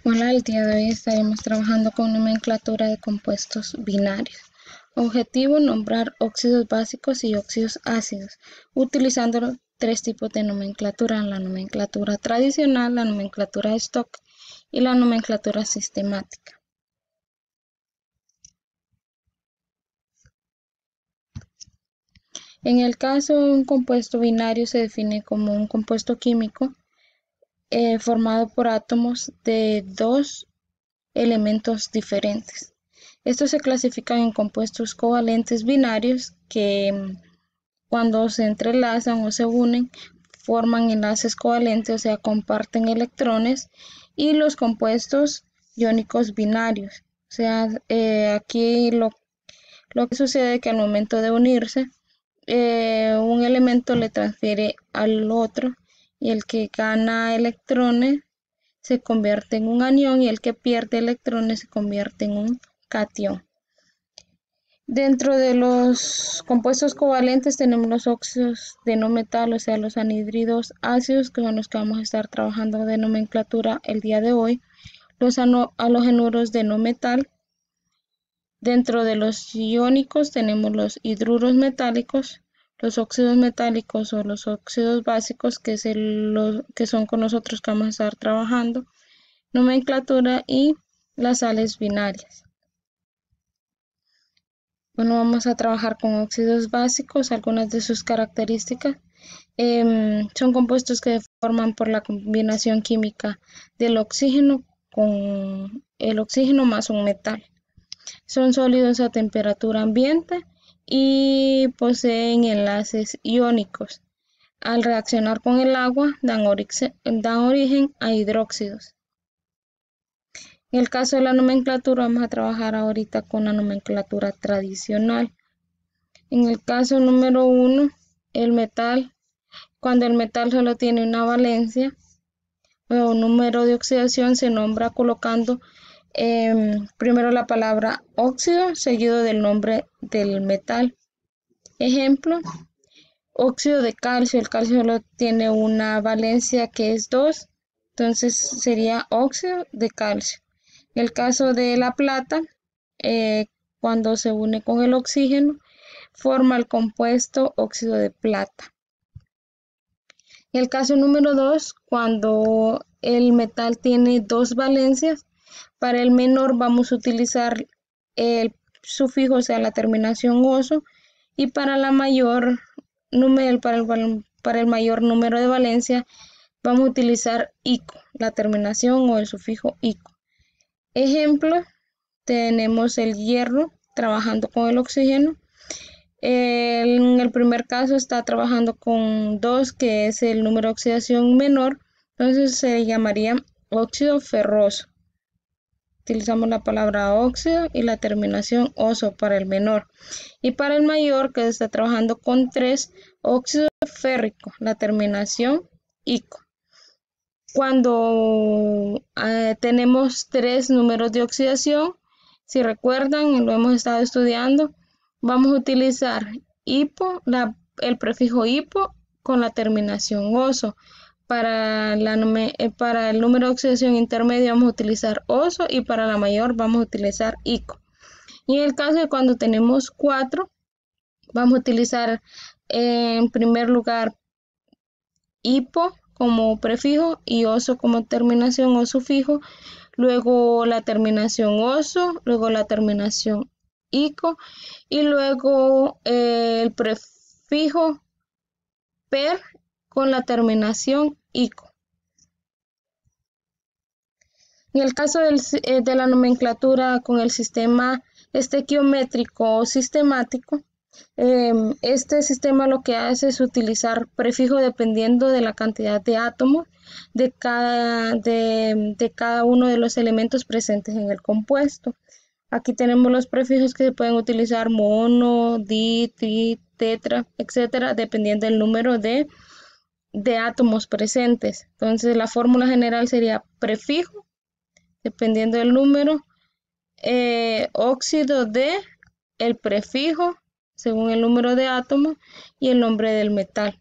Hola, el día de hoy estaremos trabajando con nomenclatura de compuestos binarios. Objetivo: nombrar óxidos básicos y óxidos ácidos, utilizando tres tipos de nomenclatura: la nomenclatura tradicional, la nomenclatura stock y la nomenclatura sistemática. En el caso de un compuesto binario se define como un compuesto químico formado por átomos de dos elementos diferentes. Estos se clasifican en compuestos covalentes binarios que cuando se entrelazan o se unen forman enlaces covalentes, o sea, comparten electrones, y los compuestos iónicos binarios. O sea, aquí lo que sucede es que al momento de unirse, un elemento le transfiere al otro y el que gana electrones se convierte en un anión y el que pierde electrones se convierte en un catión. Dentro de los compuestos covalentes tenemos los óxidos de no metal, o sea, los anhídridos ácidos, que son los que vamos a estar trabajando de nomenclatura el día de hoy, los halogenuros de no metal. Dentro de los iónicos tenemos los hidruros metálicos, los óxidos metálicos o los óxidos básicos, que son con nosotros que vamos a estar trabajando nomenclatura, y las sales binarias. Bueno, vamos a trabajar con óxidos básicos. Algunas de sus características son compuestos que se forman por la combinación química del oxígeno con el oxígeno más un metal. Son sólidos a temperatura ambiente y poseen enlaces iónicos. Al reaccionar con el agua dan origen a hidróxidos. En el caso de la nomenclatura, vamos a trabajar ahorita con la nomenclatura tradicional. En el caso número 1, el metal, cuando el metal solo tiene una valencia o un número de oxidación, se nombra colocando primero la palabra óxido seguido del nombre del metal. Ejemplo: óxido de calcio. El calcio solo tiene una valencia que es 2, entonces sería óxido de calcio. En el caso de la plata, cuando se une con el oxígeno, forma el compuesto óxido de plata. En el caso número 2, cuando el metal tiene dos valencias, para el menor vamos a utilizar el sufijo, o sea, la terminación oso, y para la mayor para el mayor número de valencia vamos a utilizar ico, la terminación o el sufijo ico. Ejemplo: tenemos el hierro trabajando con el oxígeno. En el primer caso está trabajando con 2, que es el número de oxidación menor, entonces se llamaría óxido ferroso. Utilizamos la palabra óxido y la terminación oso para el menor. Y para el mayor, que está trabajando con 3, óxido férrico, la terminación ico. Cuando tenemos 3 números de oxidación, si recuerdan, lo hemos estado estudiando, vamos a utilizar el prefijo hipo con la terminación oso. Para el número de oxidación intermedio vamos a utilizar oso y para la mayor vamos a utilizar ico. Y en el caso de cuando tenemos 4, vamos a utilizar en primer lugar hipo como prefijo y oso como terminación o sufijo, luego la terminación oso, luego la terminación ico y luego el prefijo per con la terminación ico. En el caso de la nomenclatura con el sistema estequiométrico o sistemático, este sistema lo que hace es utilizar prefijo dependiendo de la cantidad de átomos de cada uno de los elementos presentes en el compuesto. Aquí tenemos los prefijos que se pueden utilizar: mono, di, tri, tetra, etcétera, dependiendo del número de átomos presentes. Entonces la fórmula general sería prefijo, dependiendo del número, óxido de, el prefijo según el número de átomos y el nombre del metal.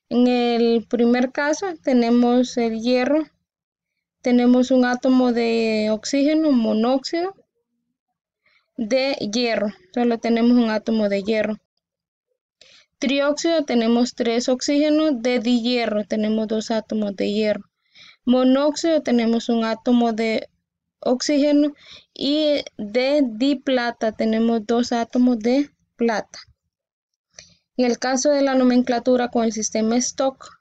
En el primer caso tenemos el hierro tenemos un átomo de oxígeno, monóxido de hierro, solo tenemos un átomo de hierro. Trióxido, tenemos 3 oxígenos de dihierro, tenemos 2 átomos de hierro. Monóxido, tenemos un átomo de oxígeno, y de diplata tenemos 2 átomos de plata. En el caso de la nomenclatura con el sistema Stock,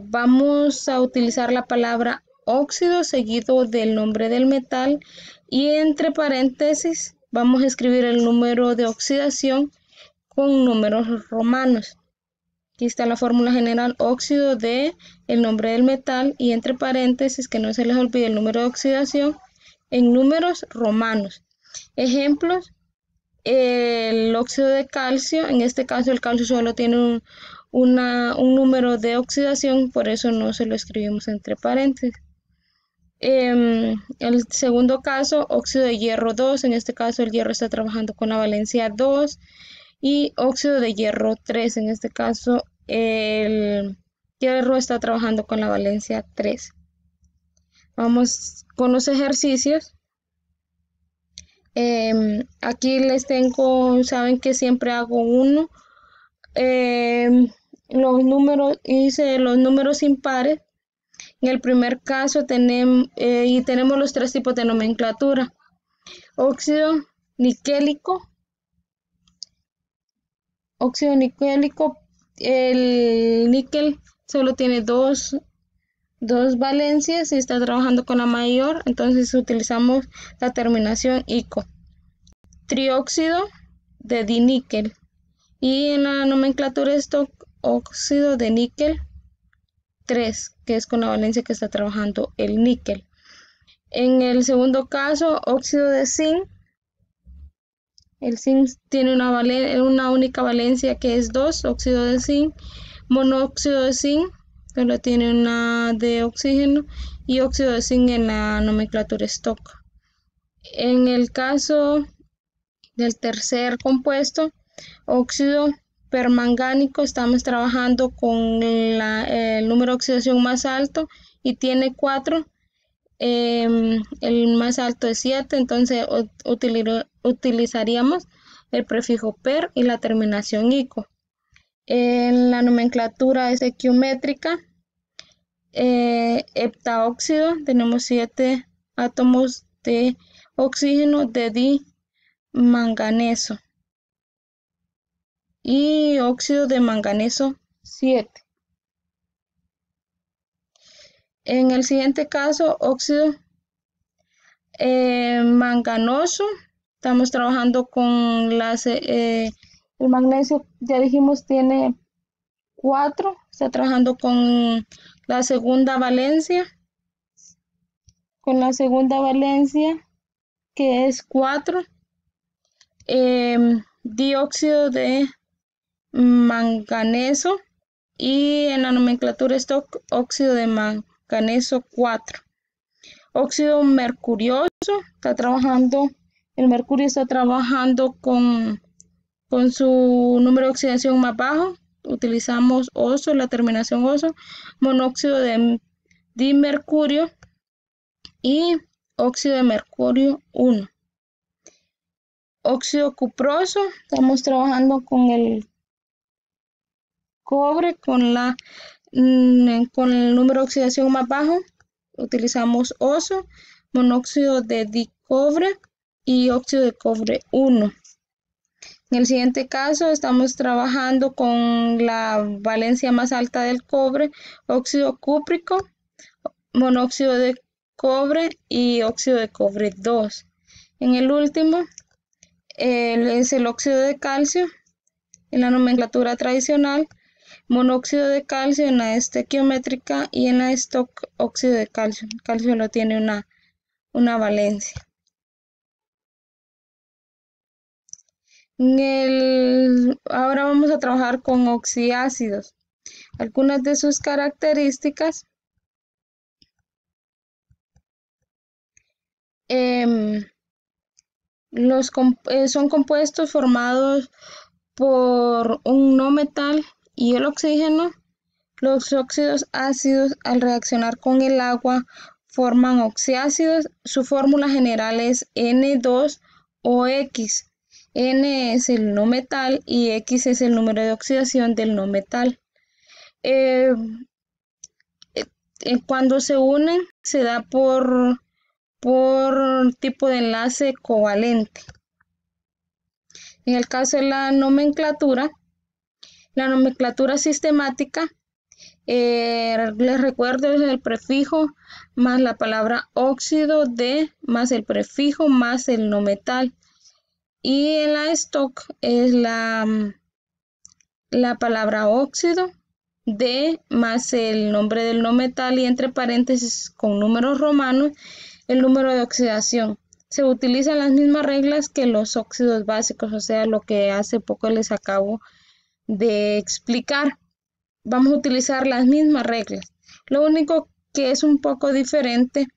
vamos a utilizar la palabra óxido seguido del nombre del metal, y entre paréntesis vamos a escribir el número de oxidación con números romanos. Aquí está la fórmula general: óxido de el nombre del metal, y entre paréntesis, que no se les olvide el número de oxidación en números romanos. Ejemplos: el óxido de calcio, en este caso el calcio solo tiene un número de oxidación, por eso no se lo escribimos entre paréntesis. El segundo caso, óxido de hierro 2, en este caso el hierro está trabajando con la valencia 2, y óxido de hierro 3, en este caso el hierro está trabajando con la valencia 3. Vamos con los ejercicios. Aquí les tengo, saben que siempre hago uno. Los números, hice los números impares. En el primer caso tenemos los 3 tipos de nomenclatura: óxido niquélico, el níquel solo tiene dos valencias y está trabajando con la mayor, entonces utilizamos la terminación ico. Trióxido de diníquel, y en la nomenclatura Stock, óxido de níquel 3, que es con la valencia que está trabajando el níquel. En el segundo caso, óxido de zinc. El zinc tiene una única valencia, que es 2, óxido de zinc. Monóxido de zinc solo tiene una de oxígeno, y óxido de zinc en la nomenclatura Stock. En el caso del tercer compuesto, óxido permangánico, estamos trabajando con el número de oxidación más alto, y tiene 4. El más alto es 7, entonces utilizaríamos el prefijo per y la terminación ico. En la nomenclatura estequiométrica, heptaóxido, tenemos 7 átomos de oxígeno de dimanganeso, y óxido de manganeso 7. En el siguiente caso, óxido manganoso, estamos trabajando con el magnesio, ya dijimos, tiene 4, está trabajando con la segunda valencia, que es 4. Dióxido de manganeso, y en la nomenclatura Stock, óxido de manganeso 4. Óxido mercurioso, el mercurio está trabajando con su número de oxidación más bajo, utilizamos oso, la terminación oso. Monóxido de dimercurio y óxido de mercurio 1. Óxido cuproso, estamos trabajando con el cobre, con el número de oxidación más bajo, utilizamos oso. Monóxido de dicobre y óxido de cobre 1. En el siguiente caso estamos trabajando con la valencia más alta del cobre, óxido cúprico, monóxido de cobre y óxido de cobre 2. En el último es el óxido de calcio, en la nomenclatura tradicional, monóxido de calcio en la estequiométrica, y en la Stock, óxido de calcio. El calcio no tiene una valencia. Ahora vamos a trabajar con oxiácidos. Algunas de sus características: son compuestos formados por un no metal y el oxígeno. Los óxidos ácidos, al reaccionar con el agua, forman oxiácidos. Su fórmula general es N2OX. N es el no metal y X es el número de oxidación del no metal. Cuando se unen se da por tipo de enlace covalente. En el caso de la nomenclatura sistemática, les recuerdo, es el prefijo más la palabra óxido de más el prefijo más el no metal. Y en la stock es la palabra óxido de más el nombre del no metal y entre paréntesis con números romanos el número de oxidación. Se utilizan las mismas reglas que los óxidos básicos, o sea, lo que hace poco les acabo de explicar. Vamos a utilizar las mismas reglas. Lo único que es un poco diferente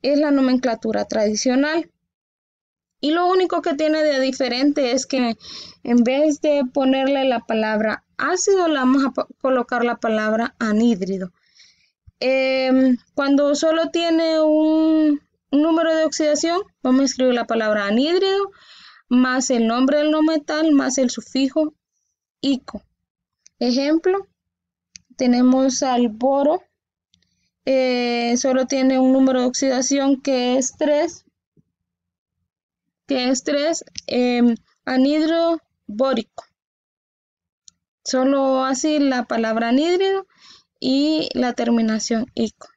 es la nomenclatura tradicional. Y lo único que tiene de diferente es que en vez de ponerle la palabra ácido, le vamos a colocar la palabra anhídrido. Cuando solo tiene un número de oxidación, vamos a escribir la palabra anhídrido más el nombre del no metal más el sufijo ico. Ejemplo, tenemos al boro, solo tiene un número de oxidación que es 3, anhídrido bórico. Solo así la palabra anhídrido y la terminación ico.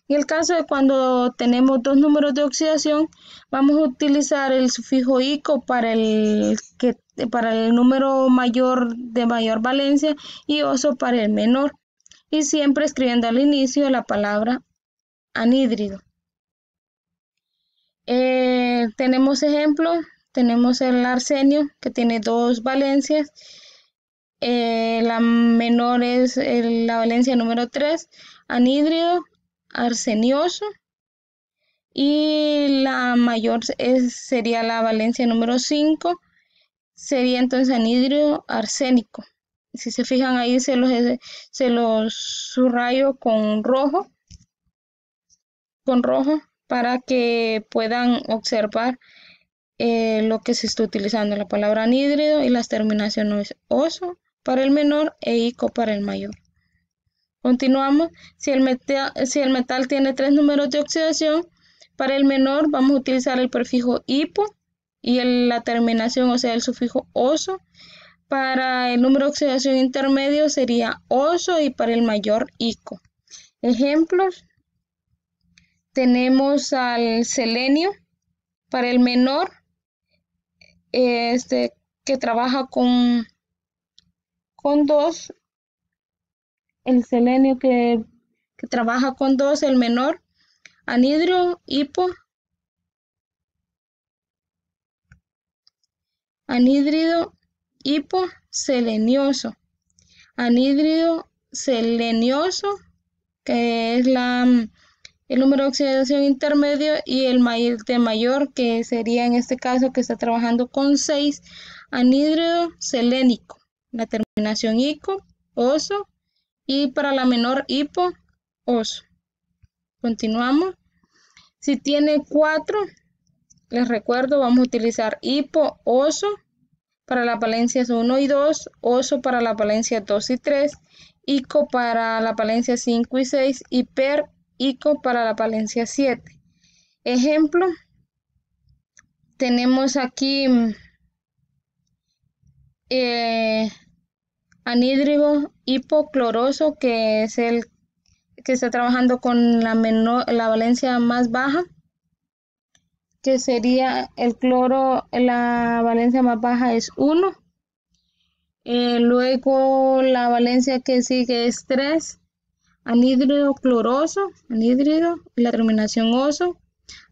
En el caso de cuando tenemos dos números de oxidación, vamos a utilizar el sufijo ico para el número mayor de mayor valencia y oso para el menor, y siempre escribiendo al inicio la palabra anhídrido. Tenemos ejemplos, tenemos el arsenio que tiene dos valencias. La menor es la valencia número 3, anhídrido arsenioso, y la mayor sería la valencia número 5, sería entonces anhídrido arsénico. Si se fijan ahí se los subrayo con rojo para que puedan observar lo que se está utilizando, la palabra anhídrido y las terminaciones oso para el menor e ico para el mayor. Continuamos. Si el metal tiene 3 números de oxidación, para el menor vamos a utilizar el prefijo hipo y la terminación, o sea, el sufijo oso. Para el número de oxidación intermedio sería oso y para el mayor ico. Ejemplos. Tenemos al selenio para el menor, que trabaja con 2. El selenio que trabaja con 2, el menor, anhídrido hipo, selenioso, anhídrido selenioso, que es el número de oxidación intermedio, y el mayor, que sería en este caso que está trabajando con 6, anhídrido selénico, la terminación ico, oso, y para la menor hipo, oso. Continuamos. Si tiene 4, les recuerdo, vamos a utilizar hipo, oso para las valencias 1 y 2, oso para las valencias 2 y 3, ico para la valencia 5 y 6 y per ico para la valencia 7. Ejemplo, tenemos aquí anhídrido hipocloroso, que es el que está trabajando con la valencia más baja, que sería el cloro, la valencia más baja es 1. Luego la valencia que sigue es 3, anhídrido cloroso, anhídrido, la terminación oso,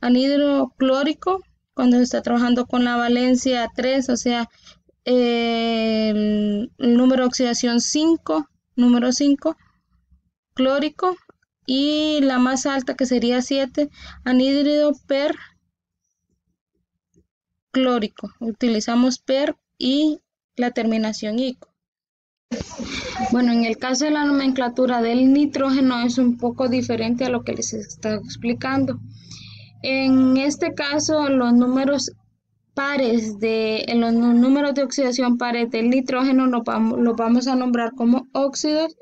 anhídrido clórico, cuando se está trabajando con la valencia 3, o sea, el número de oxidación 5, número 5, clórico, y la más alta que sería 7, anhídrido per clórico. Utilizamos per y la terminación ico. Bueno, en el caso de la nomenclatura del nitrógeno es un poco diferente a lo que les estaba explicando. En este caso, los números pares en los números de oxidación pares del nitrógeno los vamos a nombrar como óxidos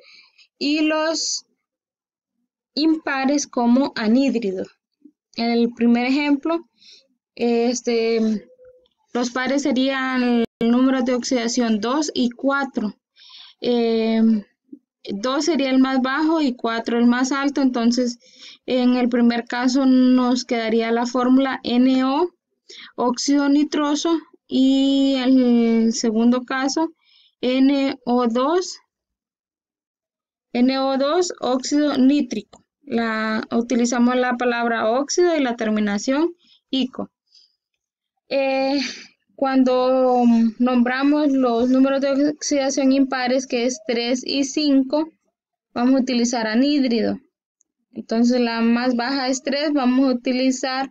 y los impares como anhídridos. En el primer ejemplo, los pares serían el número de oxidación 2 y 4. 2 sería el más bajo y 4 el más alto, entonces en el primer caso nos quedaría la fórmula NO, óxido nitroso, y el segundo caso NO2, óxido nítrico. Utilizamos la palabra óxido y la terminación ico. Cuando nombramos los números de oxidación impares, que es 3 y 5, vamos a utilizar anhídrido. Entonces la más baja es 3, vamos a utilizar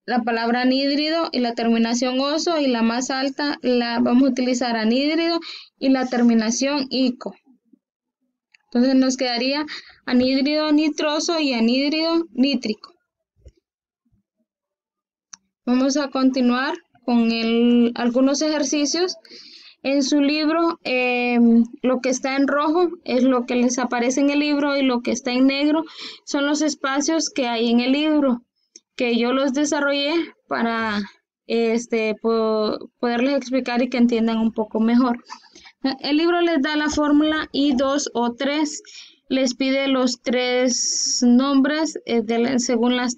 la palabra anhídrido y la terminación oso, y la más alta vamos a utilizar anhídrido y la terminación ico. Entonces nos quedaría anhídrido nitroso y anhídrido nítrico. Vamos a continuar con algunos ejercicios. En su libro, lo que está en rojo es lo que les aparece en el libro, y lo que está en negro son los espacios que hay en el libro, que yo los desarrollé para poderles explicar y que entiendan un poco mejor. El libro les da la fórmula I2 o 3, les pide los 3 nombres según los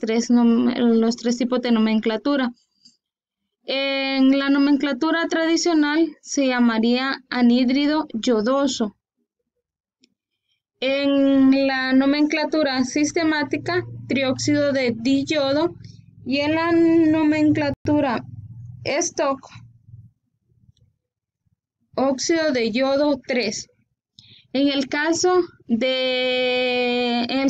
3 tipos de nomenclatura. En la nomenclatura tradicional se llamaría anhídrido yodoso. En la nomenclatura sistemática, trióxido de diyodo, y en la nomenclatura stock, óxido de yodo 3. En el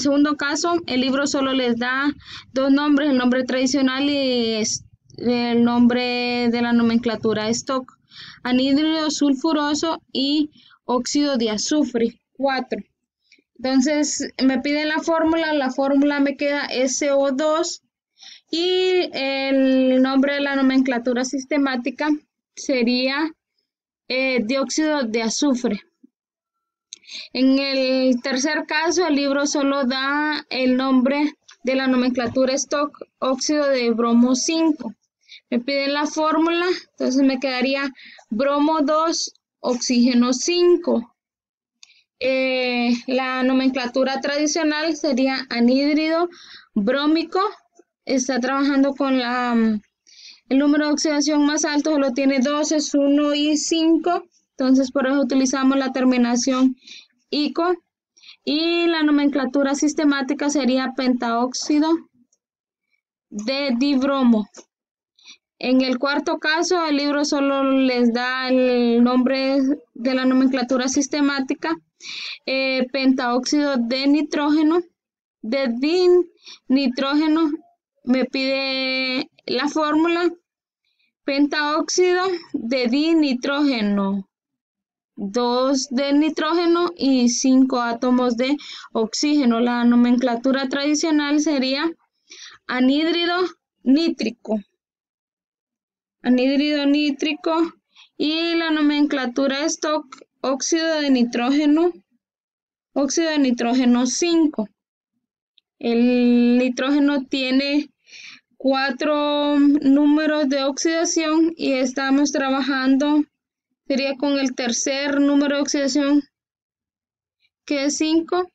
segundo caso, el libro solo les da 2 nombres, el nombre tradicional y el nombre de la nomenclatura stock, anhídrido sulfuroso y óxido de azufre 4. Entonces me piden la fórmula me queda SO2, y el nombre de la nomenclatura sistemática sería dióxido de azufre. En el tercer caso, el libro solo da el nombre de la nomenclatura stock, óxido de bromo 5. Me piden la fórmula, entonces me quedaría bromo 2, oxígeno 5. La nomenclatura tradicional sería anhídrido brómico. Está trabajando con el número de oxidación más alto, solo tiene 2, es 1 y 5. Entonces por eso utilizamos la terminación ico. Y la nomenclatura sistemática sería pentaóxido de dibromo. En el cuarto caso, el libro solo les da el nombre de la nomenclatura sistemática, pentaóxido de nitrógeno, de dinitrógeno. Me pide la fórmula, pentaóxido de dinitrógeno, 2 de nitrógeno y 5 átomos de oxígeno. La nomenclatura tradicional sería anhídrido nítrico. Y la nomenclatura stock, óxido de nitrógeno 5. El nitrógeno tiene 4 números de oxidación y estamos trabajando, sería con el tercer número de oxidación, que es 5.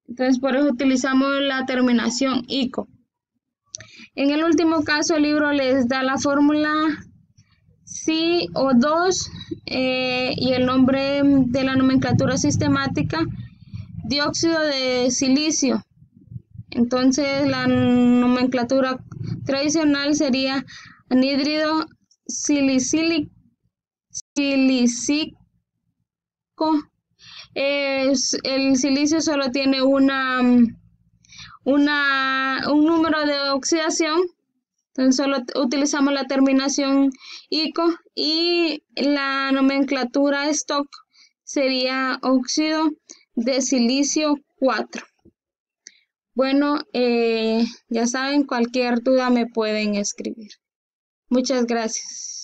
Entonces por eso utilizamos la terminación ico. En el último caso, el libro les da la fórmula CO2 y el nombre de la nomenclatura sistemática, dióxido de silicio. Entonces la nomenclatura tradicional sería anhídrido silicílico. El silicio solo tiene un número de oxidación, entonces solo utilizamos la terminación ico, y la nomenclatura stock sería óxido de silicio 4. Bueno, ya saben, cualquier duda me pueden escribir. Muchas gracias.